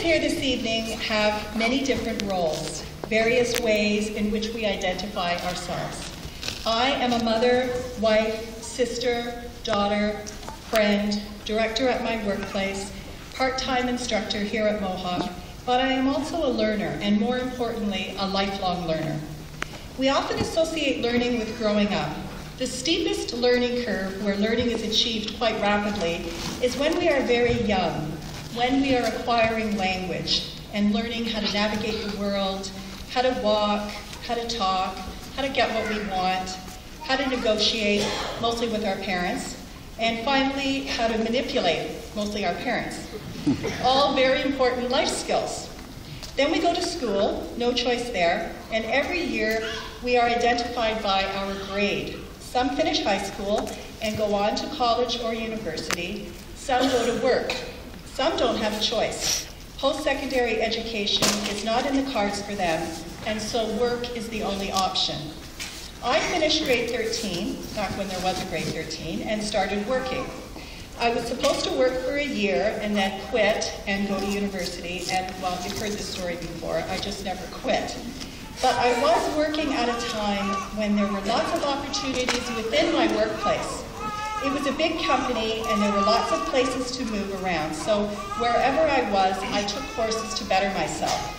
us here this evening have many different roles, various ways in which we identify ourselves. I am a mother, wife, sister, daughter, friend, director at my workplace, part-time instructor here at Mohawk, but I am also a learner, and more importantly, a lifelong learner. We often associate learning with growing up. The steepest learning curve, where learning is achieved quite rapidly, is when we are very young, when we are acquiring language and learning how to navigate the world, how to walk, how to talk, how to get what we want, how to negotiate, mostly with our parents, and finally, how to manipulate, mostly our parents. All very important life skills. Then we go to school, no choice there, and every year we are identified by our grade. Some finish high school and go on to college or university. Some go to work. Some don't have a choice. Post-secondary education is not in the cards for them, and so work is the only option. I finished grade 13, back when there was a grade 13, and started working. I was supposed to work for a year and then quit and go to university, and well, you've heard this story before, I just never quit. But I was working at a time when there were lots of opportunities within my workplace. It was a big company and there were lots of places to move around, so wherever I was, I took courses to better myself.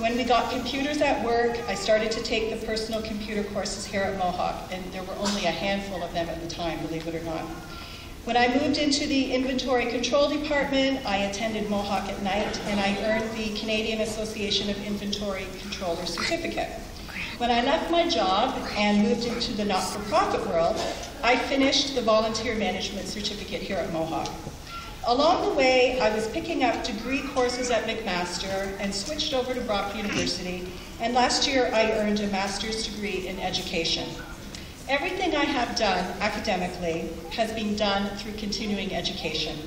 When we got computers at work, I started to take the personal computer courses here at Mohawk, and there were only a handful of them at the time, believe it or not. When I moved into the inventory control department, I attended Mohawk at night, and I earned the Canadian Association of Inventory Controller certificate. When I left my job and moved into the not-for-profit world, I finished the volunteer management certificate here at Mohawk. Along the way, I was picking up degree courses at McMaster and switched over to Brock University, and last year I earned a master's degree in education. Everything I have done academically has been done through continuing education.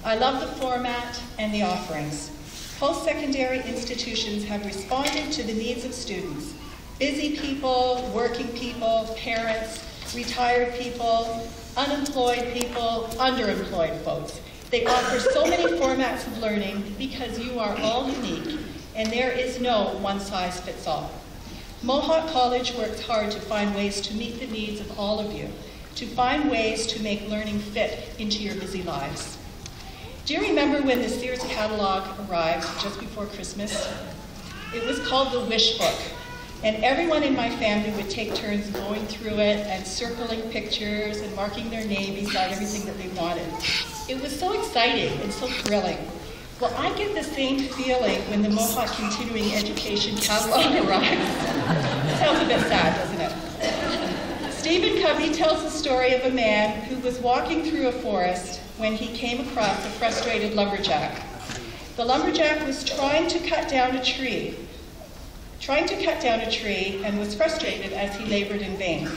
I love the format and the offerings. Post-secondary institutions have responded to the needs of students. Busy people, working people, parents, retired people, unemployed people, underemployed folks. They offer so many formats of learning because you are all unique and there is no one-size-fits-all. Mohawk College works hard to find ways to meet the needs of all of you, to find ways to make learning fit into your busy lives. Do you remember when the Sears catalog arrived just before Christmas? It was called the Wish Book, and everyone in my family would take turns going through it and circling pictures and marking their name beside everything that they wanted. It was so exciting and so thrilling. Well, I get the same feeling when the Mohawk Continuing Education catalog arrives. Sounds a bit sad, doesn't it? Stephen Covey tells the story of a man who was walking through a forest when he came across a frustrated lumberjack. The lumberjack was trying to cut down a tree and was frustrated as he labored in vain.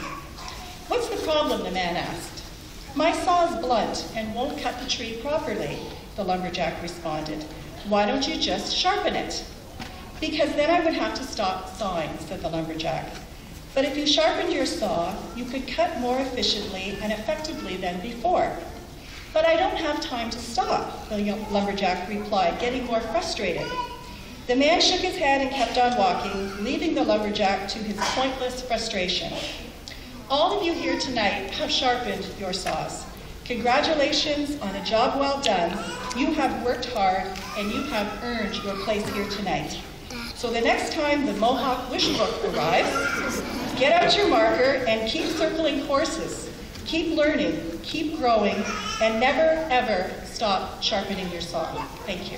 "What's the problem?" the man asked. "My saw is blunt and won't cut the tree properly," the lumberjack responded. "Why don't you just sharpen it?" "Because then I would have to stop sawing," said the lumberjack. "But if you sharpened your saw, you could cut more efficiently and effectively than before." "But I don't have time to stop," the lumberjack replied, getting more frustrated. The man shook his head and kept on walking, leaving the lumberjack to his pointless frustration. All of you here tonight have sharpened your saws. Congratulations on a job well done. You have worked hard and you have earned your place here tonight. So the next time the Mohawk Wish Book arrives, get out your marker and keep circling courses. Keep learning, keep growing, and never ever stop sharpening your saw. Thank you.